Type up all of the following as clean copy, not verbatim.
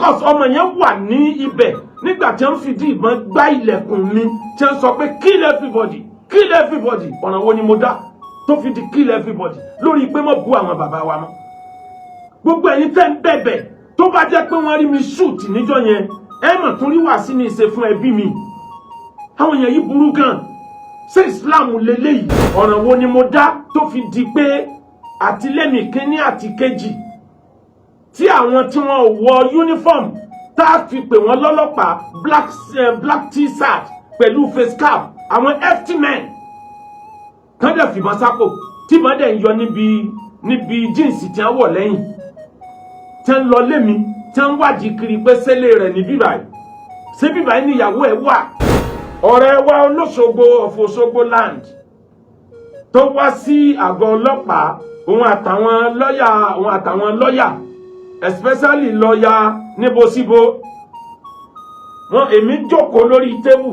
because ọmọ yẹn wà ní ibẹ̀ nígbà tí wọ́n fìdí ìbọn gbá ilẹ̀kùn mi tí wọ́n sọ pé kill everybody ọ̀nà wo ni mo dá tó fi di kill everybody lórí pé mo bú àwọn bàbá wa mọ́. Gbogbo ẹ̀yin tẹ́ ń bẹ̀bẹ̀ tó bá jẹ́ pé wọ́n rí mi shoot níjọ́ yẹn ẹ mọ̀ tún rí wá sí ní ìṣe fún ẹbí mi. Àwọn èèyàn yìí burú gan. Ṣé Islam lélẹ́yìí ọ̀nà wo ni mo dá tó fi di pé àtìlẹ́mì kíní àti kejì tí àwọn tí wọ́n wọ uniform tá a fi pè wọ́n lọ́lọ́pàá black t-shirt pẹ̀lú face cap àwọn FT men kán dẹ̀ fìbọn sápò tí ìbọn dẹ̀ ń yọ níbi jíǹsì tí wọ́n wọ̀ lẹ́yìn tí wọ́n lọ lémi tí wọ́n wádìí kiri pé sẹ́lẹ̀ rẹ̀ ní bíbáyìí ṣé bíbáyìí ni ìyàwó ẹ̀ wà. Ọ̀rẹ́ wa olóṣogbo of Òṣogbo land tó wá sí àgọ́ ọlọ́pàá òun àtàwọn lọ́yà especially lọ́yà níbosíbo wọn èmi jókòó lórí tébù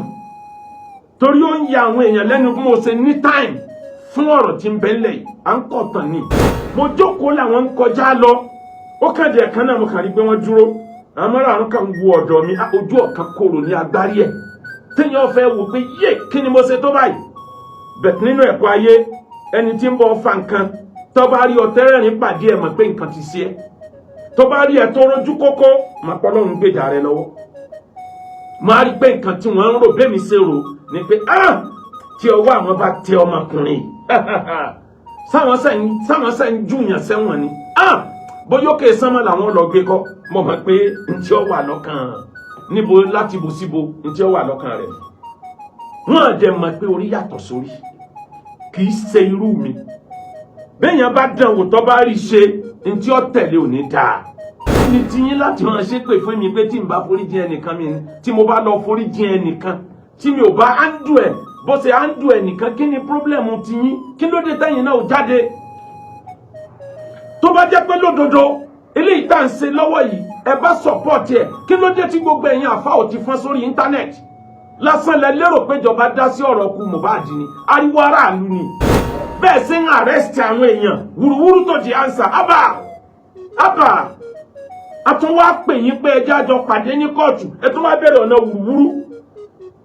torí ó ń ya àwọn èèyàn lẹ́nu bí mo ṣe ní time fún ọ̀rọ̀ tí ń bẹ ńlẹ̀ yìí à ń kọ̀ tàn ní mo jókòó làwọn ń kọjá lọ ó kàn dé ẹ̀kan náà mo kàn rí pé wọ́n dúró àwọn mọ́ra àrùn kan wo ọ̀dọ̀ mi ojú ọ̀kan kòrò ní agbárí ẹ̀ téèyàn fẹ́ wò pé yé kí ni mo ṣe tó báyìí bẹ̀t nínú ẹ̀kọ́ ayé ẹni tí ń bọ̀ fa nǹkan tó bá rí ọ̀tẹ́rẹ̀rín pàdé ẹ̀ mọ̀ pé nǹkan ti ṣe é tó bá rí ẹ̀ tó rojú kókó mà pọ́ lọ́run gbèjà rẹ lọ́wọ́ máa rí pé nǹkan tí wọ́n ń rò bẹ́ẹ̀ mi ṣe rò ni pé tí ọwọ́ àwọn bá tẹ ọmọkùnrin sáwọn sẹ́yìn júyàn sẹ́wọ̀n ni bóyókè sánmọ́ làwọn lọ gbé kọ́ mo mọ̀ pé ntí ọ wà lọ́kàn níbo láti bò síbo ntí ọ wà lọ́kàn rẹ̀ wọ́n jẹ́ mọ̀ pé orí yàtọ̀ sórí kì í ṣe irú mi bẹ́ẹ̀yàn bá dán wò tó bá rí ṣe ntí ọ tẹ̀lé ò ní dáa ní tiyín láti máa ṣe pé fún mi pé tí n bá forí jìn ẹnìkan mi tí mo bá lọ forí jìn ẹnìkan tí mi ò bá handle ẹ̀ bó ṣe handle ẹnìkan kí ni pírọ́blẹ̀mù tiyín kí ló dé tẹ́yìn náà ò jáde tó bá jẹ́ pé lódodo eléyìí tá à ń ṣe lọ́wọ́ yìí ẹ bá support ẹ̀ kí ló dé tí gbogbo ẹ̀yin àfa ò ti fọ́n sórí íńtánẹ́ẹ̀tì lásán lẹ lérò pé ìjọba dá sí ọ̀rọ̀ ku Mohbad ni ariwo aráàlú ni bẹ́ẹ̀ ṣe ń arrest àwọn èèyàn wùrúwúrú tó di answer abba àtúnwá pè yín pé ẹjẹ́ àjọ pàdé ní kóòtù ẹ tún wá bẹ̀rẹ̀ ọ̀nà wùrúwúrú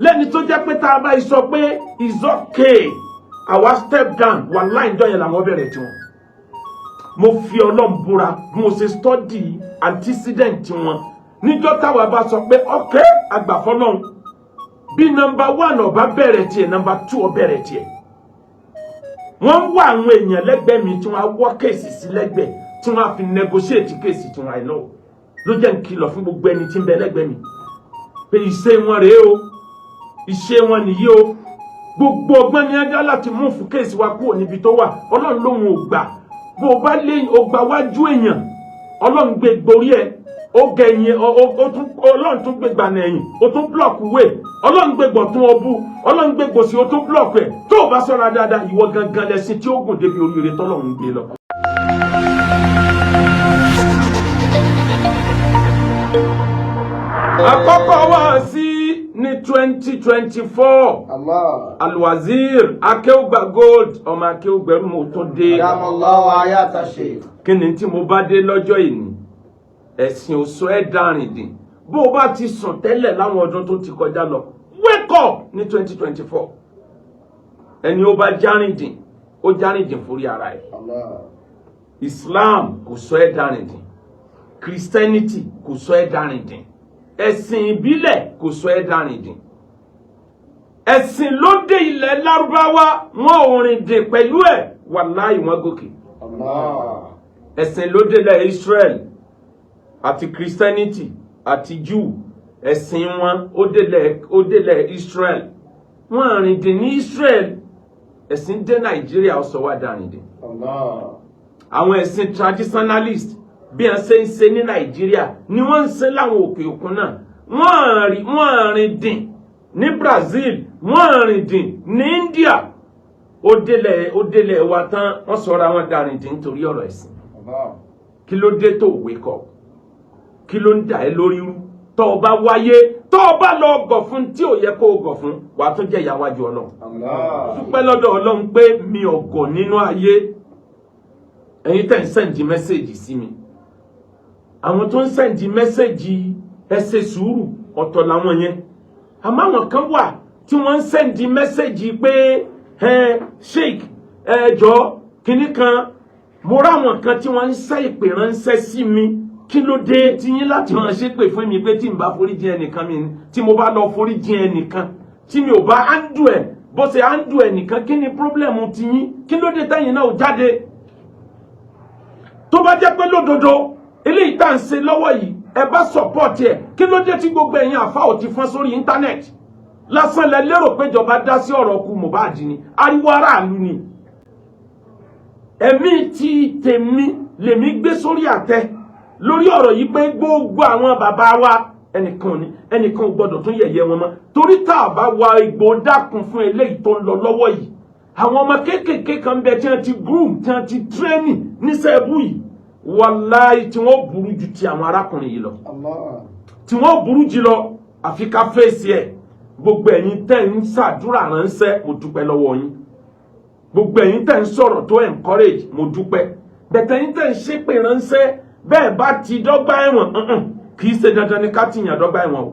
lẹ́ni tó jẹ́ pé tá a bá sọ pé it's okay àwa step down wà láì dọ́yẹ̀ làwọn bẹ̀rẹ̀ tiwọn. Mo fi Ọlọ́run búra mo ṣe study antecedent wọn níjọ́ táwa bá sọ pé okay àgbàfọ́ náà bí number 1 ọba bẹ̀rẹ̀ tiẹ̀ number 2 ó bẹ̀rẹ̀ tiẹ̀. Wọ́n ń wá àwọn èèyàn lẹ́gbẹ̀ẹ́ mi tí wọ́n á wọ́ kéèsì sí lẹ́gbẹ̀ẹ́ tí wọ́n á fi negotiate kéèsì tí wọ́n á lọ ló jẹ́ ń kìlọ̀ fún gbogbo ẹni tí ń bẹ lẹ́gbẹ̀ẹ́ mi pé ìṣe wọn rèé o ìṣe wọn nìyí o gbogbo ọgbọ́n ni ẹ̀dá láti mú fún kéèsì wa kúrò níbi tó wà Ọlọ́run lóhun ò gbà bó o bá lé o gbà wájú èèyàn Ọlọ́run gbé gborí ẹ ó gẹ̀yìn Ọlọ́run tún gbé gbànà ẹ̀yìn ó tún blọọkù wé Ọlọ́run gbé gbọ̀tún ọbú Ọlọ́run gbé gbòsì ó tún blọọkù ẹ̀ tó o bá sọ́ra dáadáa ìwọ gangan lẹ́sìn tí ó gùn débi oríire tọ́lọ́run gbé lọ. Àkọ́kọ́ wá sí ní 2024 Alwazir Akeugbagold ọmọ Akeugberu mo tó dé kí ni tí mo bá dé lọ́jọ́ ìní ẹ̀sìn òṣò ẹ̀ dárìndín bó o bá ti sùn tẹ́lẹ̀ láwọn ọdún tó ti kọjá lọ wake up ní 2024 ẹni ó bá járìndín ó járìndín fúri ara ẹ̀ Islam kò sọ ẹ̀ dárìndín Christianity kò sọ ẹ̀ dárìndín ẹ̀sìn ìbílẹ̀ kò sọ ẹ́ dárìndín ẹ̀sìn lóde ilẹ̀ Lárúbáwá wọn ò rìn dè pẹ̀lú ẹ̀ wàláhì wọn gòkè ẹ̀sìn lóde ilẹ̀ Israel àti Christianity àti Jew ẹ̀sìn wọn ó délẹ̀ Israel wọn rìn dè ní Israel ẹ̀sìn dé Nàìjíríà ó sọ wá dárìndín àwọn ẹ̀sìn traditionalist bí a ṣe ń ṣe ní Nàìjíríà ni wọ́n ń ṣe láwọn òkè òkun náà wọ́n rìn dìn ní Brazil wọ́n rìn dìn ní India ó délẹ̀ wa tán wọ́n sọra wọn darin dìn nítorí ọ̀rọ̀ ẹ̀sìn kí ló dé tó wake up kí ló ń dà ẹ́ lórí rú tó o bá wáyé tó o bá lọ gọ̀ fún tí ò yẹ kó o gọ̀ fún wàá tún jẹ́ ìyàwájú Ọlọ́run dúpẹ́ lọ́dọ̀ Ọlọ́run pé mi ò gọ̀ nínú ayé ẹ̀yin tẹ́ ń sẹ́ǹdì mẹ́sẹ̀gì sí mi àwọn tó ń sẹ́ndì mẹ́sẹ̀jì ẹ ṣe sùúrù ọ̀tọ̀ làwọn yẹn. Àmọ́ àwọn kan wà tí wọ́n ń sẹ́ndì mẹ́sẹ̀jì pé Sheikh jọ̀ọ́ kíní kan, mo ráwọn kan tí wọ́n ń sẹ́ ìpè ránṣẹ́ sí mi, kí ló dé tí yín láti máa ṣépè fún mi pé tí n bá foríjì ẹnìkan mi tí mo bá lọ foríjì ẹnìkan tí mi ò bá áńdù ẹ̀ bó ṣe áńdù ẹnìkan, kí ni pírọ́blẹ̀mù ti yín? Kí ló dé tẹ́yìn náà ò jáde? Tó bá jẹ́ pé lódodo eléyìí tá à ń ṣe lọ́wọ́ yìí ẹ bá sọ̀pọ̀tì ẹ̀, kí ló dé tí gbogbo ẹ̀yin àfa ò ti fọ́n sórí íńtánẹ́ẹ̀tì? Lásán lẹ lérò pé ìjọba dá sí ọ̀rọ̀ ku Mohbad ni, ariwo aráàlú ni. Ẹ̀mí ti tèmi lèmi gbé sórí àtẹ lórí ọ̀rọ̀ yìí pé gbogbo àwọn bàbá wa ẹnìkan ò gbọdọ̀ tún yẹ̀yẹ́ wọn mọ́, torí tá a bá wa igbó dákun fún eléyìí tó ń lọ lọ́wọ́ yìí. Àwọn ọmọ kéékèèké kan bẹ tí wọ́n ti groom, tí wọ́n ti training níṣẹ́ ẹbú yìí, wàláì tí wọ́n burú ju ti àwọn arákùnrin yìí lọ, tí wọ́n burú jù lọ. Àfi ká fèsì ẹ̀. Gbogbo ẹ̀yin tẹ́ ń ṣàdúrà ránṣẹ́, mo dúpẹ́ lọ́wọ́ yín. Gbogbo ẹ̀yin tẹ́ ń sọ̀rọ̀ tó encourage, mo dúpẹ́. Bẹ̀tẹ̀ ẹ̀yin tẹ́ ń ṣépè ránṣẹ́, bẹ́ẹ̀ bá ti dọ́gba ẹ̀wọ̀n kì í ṣe dandan ni ká ti yàn dọ́gba ẹ̀wọ̀n o.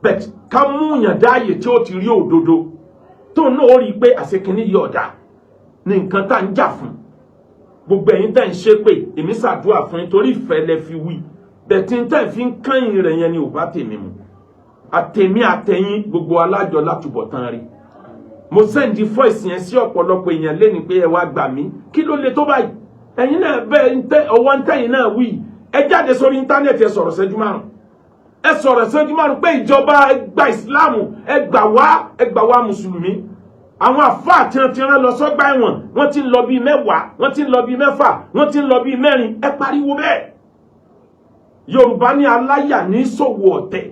Bẹ̀t ká mú yàn dáàyè tí ó ti rí òdodo tó náà ó rí i pé àṣekínní yìí ọ̀dà ní nǹkan tá ń jà fún. Gbogbo ẹ̀yin tẹ́ ń ṣépè, èmi ṣàdúrà fún yín torí ìfẹ́ lẹ fi wí. Bẹ̀tí tẹ́ fi ń kányìn rẹ̀ yẹn ni ò bá tèmi mu. Àtèmi àtẹ̀yìn gbogbo alájọ látúbọ̀ tán rí. Mo sẹ́ndì voice yẹn sí ọ̀pọ̀lọpọ̀ èèyàn lẹ́ni pé ẹ wá gbà mí, kí ló le tó báyìí? Ẹ̀yin náà bẹ́ẹ̀ ọwọ́ ń tẹ̀yìn náà wí, ẹ jáde sórí íńtánẹ́ẹ̀tì ẹ sọ̀rọ̀ ṣẹ́jú márùn-ún. Ẹ sọ̀rọ̀ ṣẹ́jú márùn-ún pé ìjọba ẹ gba ìsìláàmù, ẹ gbà wá mùsùlùmí. Àwọn àfáà tí wọ́n ti rán lọ sọ́gbà ẹ̀wọ̀n, wọ́n ti ń lọ bíi 10, wọ́n ti ń lọ bíi 6, wọ́n ti ń lọ bíi 4, ẹ pariwo bẹ́ẹ̀. Yorùbá ní aláyà ní ṣòwò ọ̀tẹ̀.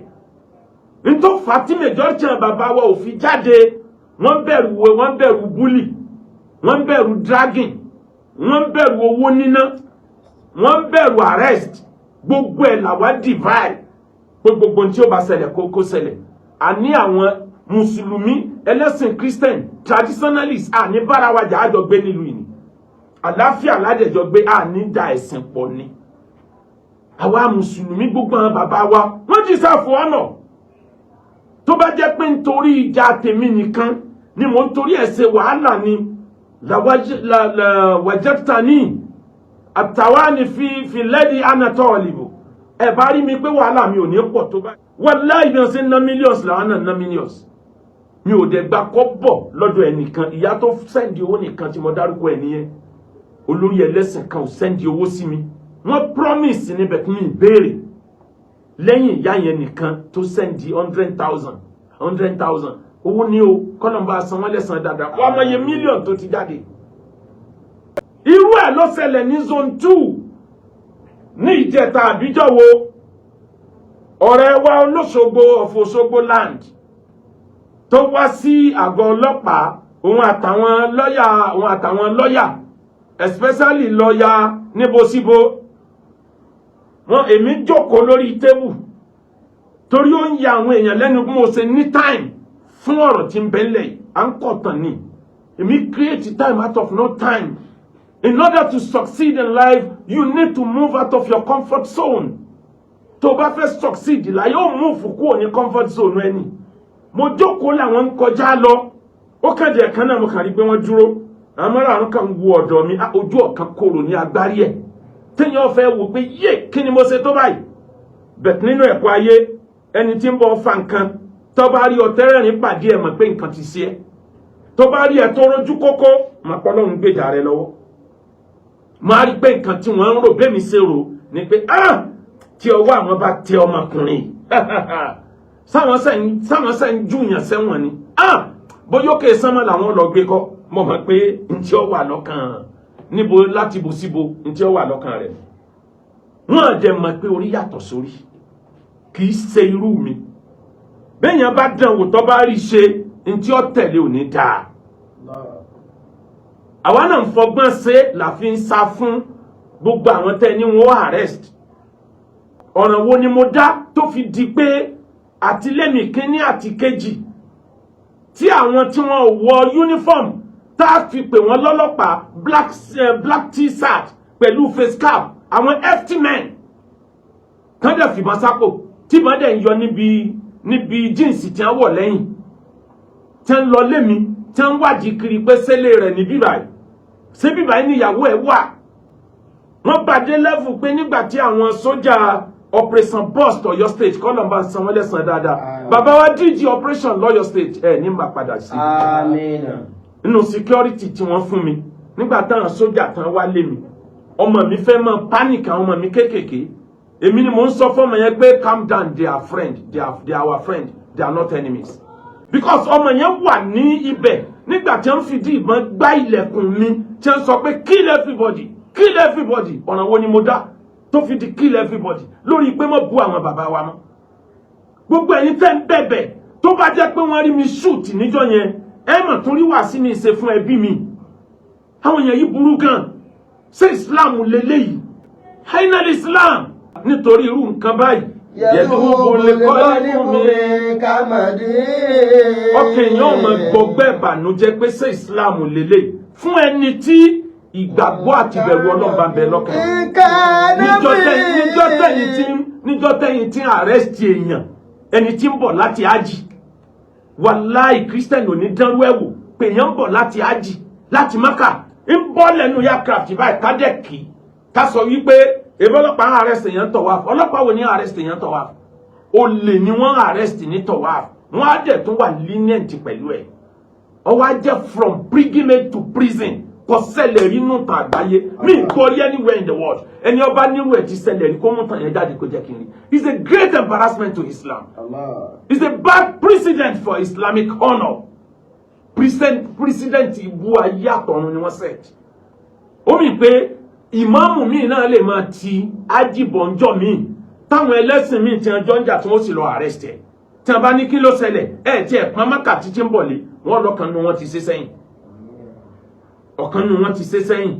Nítorí fàtí majority bàbá wa ò fi jáde, wọ́n bẹ̀rù bully, wọ́n bẹ̀rù dragging, wọ́n bẹ̀rù owó níná, wọ́n bẹ̀rù arrest. Gbogbo ẹ̀ làwa divide gbogbo tí ó bá ṣẹlẹ̀ kó ṣẹlẹ̀. Àní àwọn mùsùlùmí ẹlẹ́sìn Christian traditionalists àní bára wa jà àjọ gbé nílùú yìí, àlàáfíà ládẹjọ gbé àní da ẹ̀sìn pọ̀ ni. Àwa mùsùlùmí gbogbo àwọn bàbá wa wọ́n jí sáfù ọ̀nà. Tó bá jẹ́ pé nítorí ìjà tèmi nìkan ni mo ń torí ẹ̀ ṣe wàhálà ni wajadtani àtàwání fi lẹ́dí anatọ́ọ̀lìbò, ẹ bá rí mi pé wàhálà mi ò ní pọ̀ tó bá. Wallahi bí wọ́n ṣe ń ná millions làwọn náà ná millions. Mi ò dẹ̀ gba kọ́bọ̀ lọ́dọ̀ ẹnìkan. Ìyá tó sẹ́ndì owó nìkan tí mo dárúkọ ẹ̀ nìyẹn. Olórí ẹlẹ́sìn kan ò sẹ́ndì owó sí mi. Wọ́n promise níbẹ̀ kí mi béèrè. Lẹ́yìn ìyá yẹn nìkan tó sẹ́ndì 100,000 owó ní o kọ́nàmbà san wọ́n lẹ́sàn dáadáa. Wọ́n mọ iye mílíọ̀n tó ti jáde. Irú ẹ̀ ló ṣẹlẹ̀ ní zone 2 ní ìjẹta àbíjọ́ wo. Ọ̀rẹ́ wa olóṣogbo of Òṣogbo land tó wá sí àgọ́ ọlọ́pàá, òun àtàwọn lọ́yà especially lọ́yà níbosíbo. Èmi jókòó lórí tébù torí ó ń ya àwọn èèyàn lẹ́nu bí mo ṣe ní time fún ọ̀rọ̀ tí ń bẹ́lẹ̀ à ń kọ̀tàn ni. Èmi create time out of no time. In order to succeed in life, you need to move out of your comfort zone. Tó bá fẹ́ succeed la yóò move kúrò ní comfort zone ẹni. Mo jókòó làwọn ń kọjá lọ. Ó kàn jẹ́ kan náà mo kàn rí pé wọ́n dúró. Àwọn márùn-ún kan wo ọ̀dọ̀ mi, ojú ọ̀kan kòrò ní agbárí ẹ̀. Téèyàn fẹ́ wò pé yé kí ni mo ṣe tó báyìí. Bẹ̀t nínú ẹ̀kọ́ ayé, ẹni tí ń bọ̀ fa nǹkan, tó bá rí ọ̀tẹ́rẹ̀rín pàdé ẹ̀ mọ̀ pé nǹkan ti ṣe ẹ́. Tó bá rí ẹ̀ tó rojú kókó, mà pọ́ lọ́run gbèjà rẹ lọ́wọ́. Máa rí pé nǹkan tí wọ́n ń rò bẹ́ẹ̀ mi ṣe rò ni pé tí ọwọ́ àwọn bá tẹ ọmọkùnrin sáwọn sẹ́yìn júùyàn sẹ́wọ̀n ni bóyókè sánmọ́ làwọn lọ gbé kọ́. Mo mọ̀ pé ntí ó wà lọ́kàn níbo láti bò síbo ntí ó wà lọ́kàn rẹ̀. Wọ́n jẹ́ mọ̀ pé orí yàtọ̀ sórí kì í ṣe irú mi. Béèyàn bá dán wò tó bá rí ṣe ntí ó tẹ̀lé ò ní dáa. Àwa náà ń fọgbọ́n ṣe la fi ń sá fún gbogbo àwọn tẹ́ ní wọ́n arrest. Ọ̀nà wo ni mo dá tó fi di pé àtìlẹ́mì kíní àti kejì tí àwọn tí wọ́n wọ uniform tá a fi pè wọ́n lọ́lọ́pàá black t-shirt pẹ̀lú face cap, àwọn FT men tán dẹ̀ fìbọn sápò tí ìbọn dẹ̀ ń yọ níbi jíǹsì tí wọ́n wọ̀ lẹ́yìn tí wọ́n lọ lé mi tí wọ́n wádìí kiri pé sẹ́lẹ̀ rẹ̀ ní bíbáyìí ṣé bíbáyìí ni ìyàwó ẹ̀ wà. wọ́n bàdé lẹ́fù pé nígbà tí àwọn sójà operation burst Ọ̀yọ́ state kọ́lọ̀ bá san wọ́n lẹ́sàn dáadáa bàbá wa DG operation lọ́yọ̀ state ní mà padà sí nínú security tí wọ́n fún mi nígbà táwọn sójà tán wá lé mi ọmọ mi fẹ́ mọ́ panic àwọn ọmọ mi kéékèèké èmi ni mò ń sọ fọ́mọ yẹn pé calm down, they are friend, they are our friend, they are not enemies. Because ọmọ yẹn wà ní ibẹ̀ nígbà tí wọ́n fìdí ìbọn gbá ilẹ̀kùn mi tí wọ́n sọ pé kill everybody ọ̀nà wo ni mo dá tó fi di kill everybody lórí pé mo bú àwọn bàbá wa mọ́. Gbogbo ẹ̀yin tẹ́ ń bẹ̀bẹ̀ tó bá jẹ́ pé wọ́n rí mi shoot níjọ́ yẹn ẹ mọ̀ tún rí wá sí mi ṣe fún ẹbí mi. Àwọn èèyàn yìí burú gan. Ṣé Islam lélẹ́yìí? Hainal Islam nítorí irú nǹkan báyìí. Yẹ̀dúgbò lè kọ́ nínú mi kàmàdé. Ọkàn èèyàn ọmọ gbọgbẹ́ ìbànújẹ́ pé ṣé Islam lélẹ́yìí fún ẹni tí ìgbàgbọ́ àti ìbẹ̀rù Ọlọ́run bá ń bẹ lọ́kàn. Níjọ́ tẹ́yìn tí arrest èèyàn ẹni tí ń bọ̀ láti ájì. Wàláì Christian ò ní dánrú ẹ̀wò pé èèyàn ń bọ̀ láti ájì láti Mákà ń bọ́ lẹ́nu aircraft báyìí kádẹ́kì ká sọ wípé èbí ọlọ́pàá ń arrest èèyàn tọ̀wáf ọlọ́pàá wo ní arrest èèyàn tọ̀wáf olè ni wọ́n arrest ní tọ̀wáf wọ́n á dẹ̀ tún wà lenient pẹ̀lú ẹ̀ ọwọ́ á jẹ́ from pilgrimage to prison kò ṣẹlẹ̀ rí nù tàn àgbáyé mi gbọ́ rí anywhere in the world ẹni ọba nírú ẹ̀ ti ṣẹlẹ̀ rí kó mú tàn yẹn jáde kó jẹ́ kí n rí. It's a great embarrassment to Islam. It's a bad precedent for Islamic honor. President ibu ayé àtọ̀run ni wọ́n set. Ó mì pé ìmáàmù míì náà lè máa ti ájìbọ̀njọ́ míì táwọn ẹlẹ́sìn míì tí wọ́n jọ ń jà tí wọ́n sì lọ arrest ẹ̀ tí wọ́n bá ní kí ló ṣẹlẹ̀ ẹ̀ tí ẹ̀ pọ́n Mákà títí ń bọ̀ lé wọ́n lọ́kàn nínú wọn ti ṣe sẹ́yìn ọ̀kan nínú wọn ti ṣe sẹ́yìn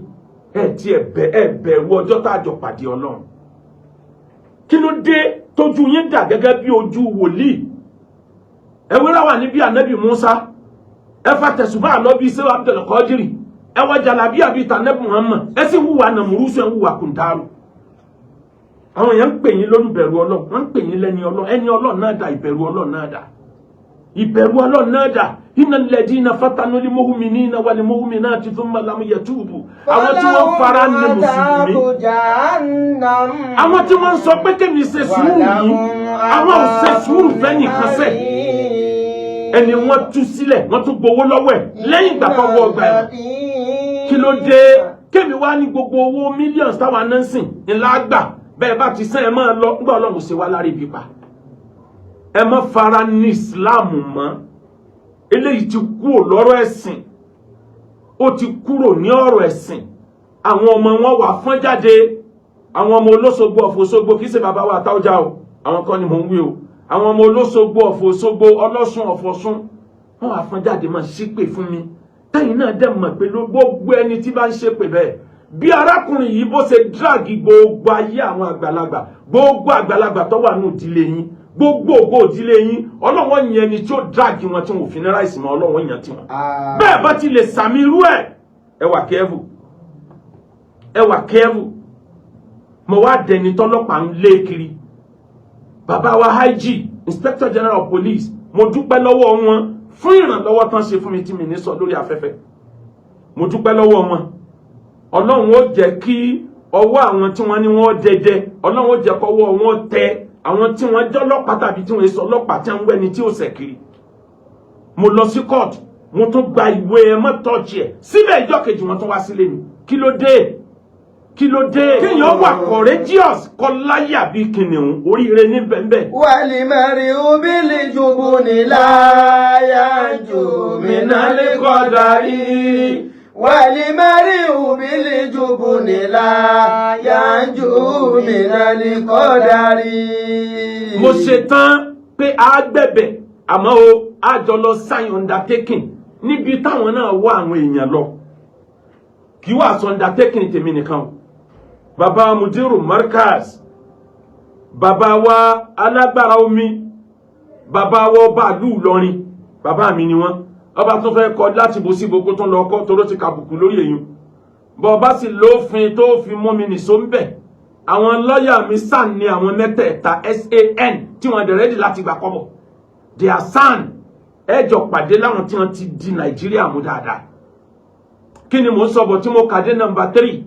ẹ̀ tí ẹ̀ bẹ̀rù ọjọ́ tá a jọ pàdé Ọlọ́run. Kí ló dé tójú yín dà gẹ́gẹ́ bí ojú wòlíì ẹ wéra wà níbi ànábì Musa ẹ fa tẹ̀sùbá àlọ́bí Sheikh Abdul Qadir ẹ wá jalabi àbí tànẹ́bù Muhammad ẹ sì wúwa nàmúrúsù ẹ wúwa kùndàrú. Àwọn èèyàn ń pè yín lólùbẹ̀rù Ọlọ́run wọ́n ń pè yín lẹ́ni Ọlọ́run ẹni Ọlọ́run náà dà ìbẹ̀rù Ọlọ́run náà dà ìbẹ̀rù Ọlọ́run náà dà innal ladina fatanu lil mu'minina wal mu'minati thumma lam yatubu. Àwọn tí wọ́n fara ní mùsùlùmí àwọn tí wọ́n sọ pé kémi ṣe sùúrù yìí àwọn ò ṣe sùúrù fẹ́ nìkan sẹ́ ẹni wọ́n tú sílẹ̀ wọ́n tún gbowó lọ́wọ́ ẹ̀ lẹ́yìn ìgbà tó wọ ọgbà ẹ̀. Kí ló dé kémi wá ní gbogbo owó millions táwọn náà ń sìn ńlá gbà bẹ́ẹ̀ bá ti sẹ́ ẹ máa lọ ńgbà Ọlọ́run ṣe wá lárí ibi pa ẹ má fara ní Islam mọ́ eléyìí ti kúrò lọ́rọ̀ ẹ̀sìn ó ti kúrò ní ọ̀rọ̀ ẹ̀sìn. Àwọn ọmọ wọn wà fọ́n jáde àwọn ọmọ Olóṣogbo Ọ̀fọ̀-Òṣogbo kì í ṣe bàbá wa Táọ́jà o àwọn kan ni mò ń wí o àwọn ọmọ Olóṣogbo Ọ̀fọ̀-Òṣogbo Ọlọ́ṣun Ọ̀fọ̀ṣun wọn wà fọ́n jáde máa ṣépè fún mi tẹ́yìn náà dẹ̀ mọ̀ pé gbogbo ẹni tí bá ń ṣépè bẹ́ẹ̀ bí arákùnrin yìí bó ṣe dráàgì gbogbo ayé àwọn àgbàlagbà gbogbo àgbàlagbà tó wà nù ìdílé yín gbogbo ògbó ìdílé yín Ọlọ́wọ́ yẹn ni tí ó dráàgì wọn tí wọn ò fi ní ráìsì mọ́ Ọlọ́wọ́ yẹn tí wọn. Bẹ́ẹ̀ bá ti lè sàmì irú ẹ̀ ẹ wà kẹ́ẹ̀fù mo wá dẹni tọ́lọ́pàá ń lé kiri bàbá wa IG Inspector General of Police mo dúpẹ́ lọ́wọ́ wọn fún ìrànlọ́wọ́ tán ṣe fún mi tí mi ní sọ lórí afẹ́fẹ́ mo dúpẹ́ lọ́wọ́ wọn. Ọlọ́run ó jẹ́ kí ọwọ́ àwọn tí wọ́n ní wọ́n dẹdẹ Ọlọ́run ó jẹ́ kọ́wọ́ wọn tẹ àwọn tí wọ́n jẹ́ ọlọ́pàá tàbí tí wọ́n sọ ọlọ́pàá tí wọ́n wẹ́ni tí ó ṣẹ̀ kiri. Mo lọ sí court mo tún gba ìwé ẹ mọ́ tọ́ọ̀jì ẹ̀ síbẹ̀ ìjọ́ kejì wọn tún wá sílé mi. Kí ló dé kéèyàn wà courageous kọ́ láyà bí kìnìún oríire ní bẹ́ẹ̀. wàlí mẹ́rin obìnrin jùbù ní láyà jù mí náà lè kọ́ darí. wàlí mẹ́rin obìnrin jùbù ní láyà jù mí náà lè kọ́ darí. Mo ṣe tán pé a gbẹ̀bẹ̀ àmọ́ o a jọ lọ sign undertaking níbi táwọn náà wá àwọn èèyàn lọ kí wàá sọ undertaking tèmi nìkan o. Bàbá Mudiru Markaz bàbá wa alágbára omi bàbá wa ọba ìlú Ìlọrin bàbá mi ni wọ́n ọba tó fẹ́ kọ láti bó sí gbogbo tó ń lọ kọ́ toró ti kàbùkù lórí èyàn bọ́ ọba sì lófin tó fi mú mi nìṣó ń bẹ̀ àwọn lawyer mi san ni àwọn mẹ́tẹ̀ẹ̀ta SAN tí wọ́n dẹ̀ ready láti gbà kọ́bọ̀ they are san ẹjọ́ pàdé láwọn tí wọ́n ti di Nàìjíríà mú dáadáa kí ni mo sọ bọ̀ tí mo kàdé number 3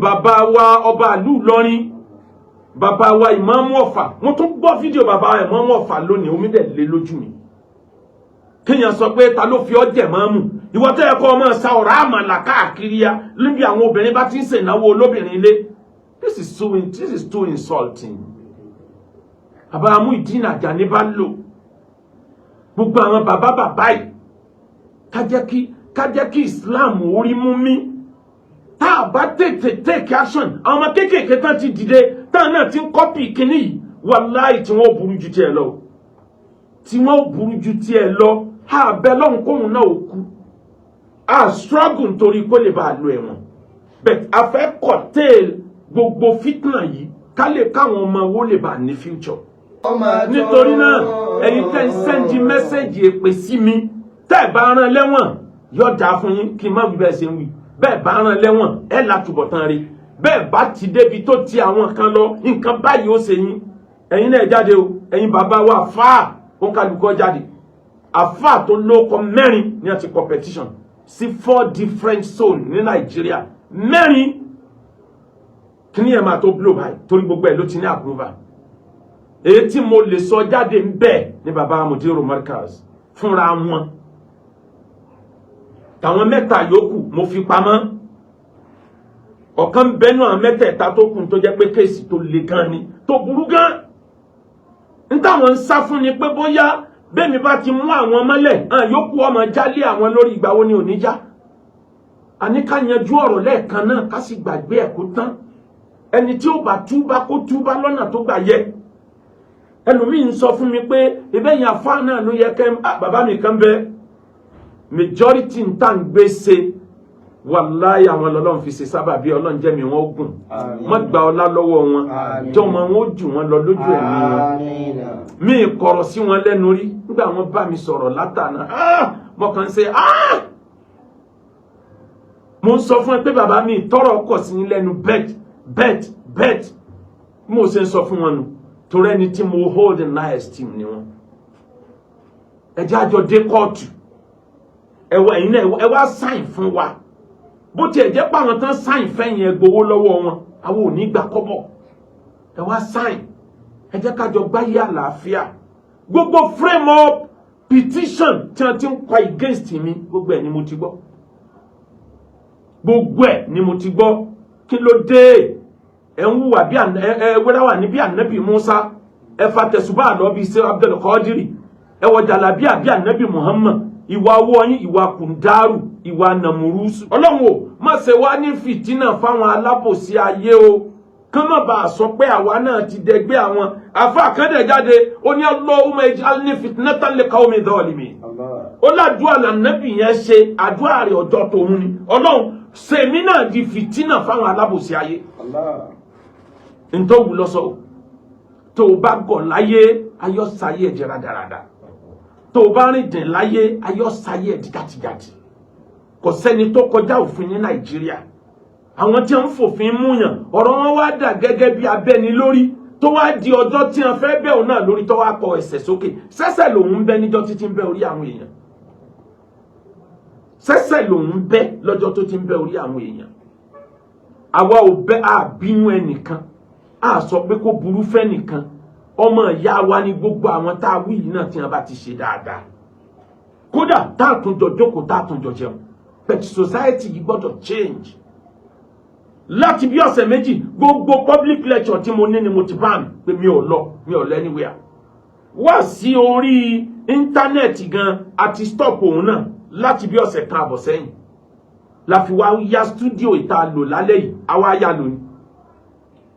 bàbá wa ọba ìlú Ìlọrin bàbá wa Ìmáàmù Ọ̀fà mo tún gbọ́ fídíò bàbá Ìmáàmù Ọ̀fà lónìí omi dẹ̀ lé lójú mi kíyàn sọ pé ta ló fi ọ́ jẹ̀ máàmù ìwọ tó yẹ kó ọmọ sa ọ̀rá àmàlà káàkiri ya níbi àwọn obìnrin bá ti ń ṣènáwó olóbìnrin ilé this is too insulting bàbá Muyideen Ajani bá lò gbogbo àwọn bàbá yìí ká jẹ́ kí Islam orí mú mi tá a bá take action àwọn ọmọ kéékèèké tán ti dìde tán náà ti ń kọ́pì kínní yìí wàláì tí wọ́n burú ju tiẹ̀ lọ a bẹ lọ́hùn kóhun náà ò kú a struggle nítorí kó lè bá a lo ẹ̀wọ̀n but a fẹ́ curtail gbogbo fitna yìí ká lè káwọn ọmọ wo lè bá a ní future nítorí náà ẹ̀yin tẹ́ ń sẹ́ndì mẹ́sẹ̀gì èpè sí mi tẹ́ ẹ̀ bá rán lẹ́wọ̀n yóò dáa fún yín kí n má wí bẹ́ẹ̀ ṣe ń wí bẹ́ẹ̀ bá rán lẹ́wọ̀n ẹ̀ látúbọ̀tán rí bẹ́ẹ̀ bá ti débi tó ti àwọn kan lọ nǹkan báyìí ó ṣe yín ẹ̀yin náà jáde o ẹ̀yin bàbá wa fáà ó ń kálukọ́ jáde àfáà tó lóko mẹ́rin ní àti competition sí 4 different zone ní Nàìjíríà mẹ́rin kí ni ẹ̀ máa tó blow by torí gbogbo ẹ̀ ló ti ní approval èyí tí mo lè sọ jáde ń bẹ̀ ní bàbá Mudiru Markaz fúnra wọn tàwọn mẹ́ta yòókù mo fi pamọ́ ọ̀kan bẹ́nu àwọn mẹ́tẹ̀ẹ̀ta tó kù tó jẹ́ pé kéèsì tó le gan ni tó burú gan ń táwọn ń sá fún ni pé bóyá bẹ́ẹ̀mi bá ti mú àwọn mọ́lẹ̀ yòókù ọmọ jálé àwọn lórí ìgbà wo ni ò ní já a ní ká yanjú ọ̀rọ̀ lẹ́ẹ̀kan náà ká sì gbàgbé ẹ̀ kó tán ẹni tí ó bá túbá kó túbá lọ́nà tó gbà yẹ ẹlòmíì ń sọ fún mi pé ìbẹ́yìn àfáà náà ló yẹ kẹ́ bàbá mi kan bẹ majority ń tà ń gbé ṣe wàláyé àwọn ọlọ́run fi ṣe sábà bí ọlọ́run jẹ́ mi wọ́n gùn wọ́n gba ọlá lọ́wọ́ wọn jọmọ wọn ó jù wọn lọ lójú ẹ̀mí wọn mi kọ̀rọ̀ sí wọn lẹ́nu rí nígbà wọn bá mi sọ̀rọ̀ látànà mo kàn ń ṣe mo ń sọ fún ẹ pé bàbá mi tọrọ ọkọ̀ sí ní lẹ́nu bet mo ṣe ń sọ fún wọn nù torí ẹni tí mo hold in high esteem ni wọn ẹ jẹ́ àjọ dé kóòtù ẹ̀yin náà ẹ wá sáìn fún wa bó tiẹ̀ jẹ́ pàwọn tán sáìn fẹ́yìn ẹ gbowó lọ́wọ́ wọn àwọn ò ní gbà kọ́bọ̀ ẹ wá sáìn ẹ jẹ́ kájọ gbáyé àlàáfíà gbogbo frame up petition tí wọ́n ti ń kọ against mi gbogbo ẹ̀ ni mo ti gbọ́ kí ló dé ẹ ń wùwà bí wẹ́rẹ́wà ní bí ànábì Musa ẹ fa tẹ̀sùbá lọ bí ṣe Abdul Qadiri ẹ wọ jàlábíà bí ànábì Muhammad ìwà owó yín ìwà kùndárù ìwà nàmúrúsù ọlọ́run ò má ṣe wá ní fìtínà fáwọn alábòsí ayé o kán má bàa sọ pé àwa náà ti dẹgbẹ́ àwọn àfa àkàndẹ̀ jáde ó ní Allahumma ij'alni fitnatan liqawmi zalimin ó ládùúà lànàbì yẹn ṣe àdúrà rẹ̀ ọjọ́ tòun ni ọlọ́run sèmi náà di fìtínà fáwọn alábòsí ayé ntọ́wù lọ́sọ̀ tó o bá gọ̀ láyé ayọ́sáyé ẹ̀jẹ̀ rádaràdà tó bá rìn dìn láyé ayọ́sáyé ẹ̀dí gàtìgàtì kò sẹ́ni tó kọjá òfin ní Nàìjíríà àwọn tí wọ́n ń fòfin múyàn ọ̀rọ̀ wọn wá dà gẹ́gẹ́ bí abẹ́ni lórí tó wá di ọjọ́ tí wọ́n fẹ́ bẹ́ òun náà lórí tó wá kọ ẹsẹ̀ sókè sẹ́sẹ̀ lòun ń bẹ́ níjọ́ títí ń bẹ́ orí àwọn èèyàn sẹ́sẹ̀ lòun ń bẹ́ lọ́jọ́ tó ti ń bẹ́ orí àwọn èèyàn àwa ò bẹ́ àbínú ẹnìkan a sọ pé kó burú fẹ́ nìkan ọmọ ìyá wa ní gbogbo àwọn tá a wí yìí náà tí wọ́n bá ti ṣe dáadáa kódà tá a tún jọ jókòó tá a tún jọ jẹun but society yìí gbọ́dọ̀ change láti bí ọ̀sẹ̀ méjì gbogbo public lecture tí mo ní ni mo ti ban pé mi ò lọ anywhere wá sí orí íńtánẹ́ẹ̀tì gan àti stop òun náà láti bí ọ̀sẹ̀ kan àbọ̀ sẹ́yìn la fi wá ya studio ìta lò lálẹ́ yìí àwa ya lò ní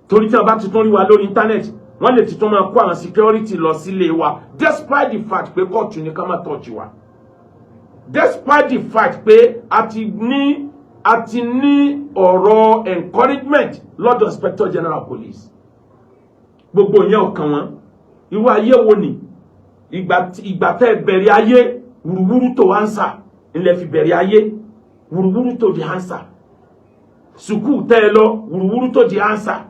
torí tí wọ́n bá ti tún rí wa lórí íńtánẹ́ẹ̀tì wọ́n lè ti tún máa kó àwọn security lọ sílé wa despite the fact pé kóòtù ní ká má touch wa despite the fact pé a ti ní ọ̀rọ̀ encouragement lọ́dọ̀ inspector general police gbogbo yẹn ọ̀kan wọn irú ayé wo ni ìgbà tẹ́ bẹ̀rẹ̀ ayé wùrúwúrú tó answer ilẹ̀ fi bẹ̀rẹ̀ ayé wùrúwúrú tó di answer sùkúù tẹ́ ẹ lọ wùrúwúrú tó di answer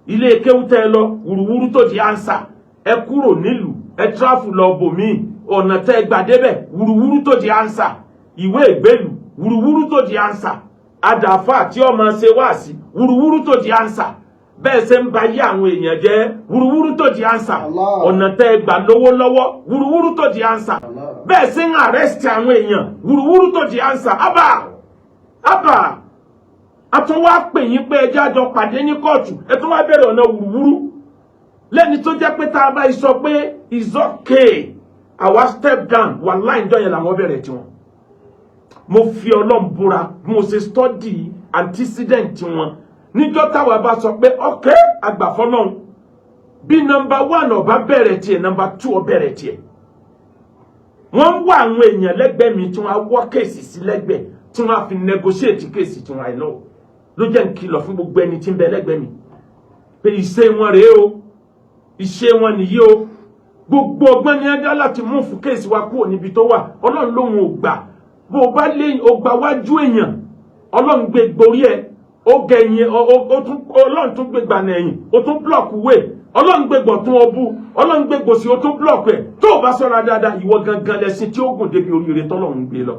ilé kéwú tẹ́ ẹ lọ wùrúwúrú tó di answer ẹ kúrò nílùú ẹ tráfù lọ bòmíì ọ̀nà tẹ́ ẹ gbà débẹ̀ wùrúwúrú tó di answer ìwé ìgbélù wùrúwúrú tó di answer àdàfà tí ọmọ ṣe wáàsí wùrúwúrú tó di answer bẹ́ẹ̀ ṣe ń ba yí àwọn èèyàn jẹ́ wùrúwúrú tó di answer ọ̀nà tẹ́ ẹ gbà lówó lọ́wọ́ wùrúwúrú tó di answer bẹ́ẹ̀ ṣe ń arrest àwọn èèyàn wùrúwúrú tó di answer abba àtún wá pè yín pé ẹjẹ́ àjọ pàdé ní kóòtù ẹ tún wá bẹ̀rẹ̀ ọ̀nà wùrúwúrú lẹ́ni tó jẹ́ pé tá a bá sọ pé it's okay àwa step down wà láì jọ yẹn làwọn bẹ̀rẹ̀ tiwọn mo fi Ọlọ́run búra mo ṣe study antecedent wọn níjọ́ táwa bá sọ pé okay àgbàfọ́lọ́run bí number 1 ọba bẹ̀rẹ̀ tiẹ̀ number 2 ọ bẹ̀rẹ̀ tiẹ̀ wọ́n wá àwọn èèyàn lẹ́gbẹ̀ẹ́ mi tí wọ́n á wọ́ kéèsì sí lẹ́gbẹ̀ẹ́ tí wọ́n á fi negotiate kéèsì tí wọ́n á lọ ló jẹ́ ń kìlọ̀ fún gbogbo ẹni tí ń bẹ lẹ́gbẹ̀ẹ́ mi pé ìṣe wọn rèé o ìṣe wọn nìyí o gbogbo ọgbọ́n ní ẹjọ́ láti mú fún kéèsì wa kúrò níbi tó wà Ọlọ́run lóhun ò gbà bó o bá lé o gbà wájú èèyàn Ọlọ́run gbé gborí ẹ ó gẹ̀yìn Ọlọ́run tún gbé gbànà ẹ̀yìn ó tún blọọkù wé Ọlọ́run gbé gbọ̀tún ọbú Ọlọ́run gbé gbòsì ó tún blọọkù ẹ̀ tó o bá sọ́ra dáadáa ìwọ gangan lẹ́sìn tí ó gùn débi oríire tọ́lọ́run gbé lọ.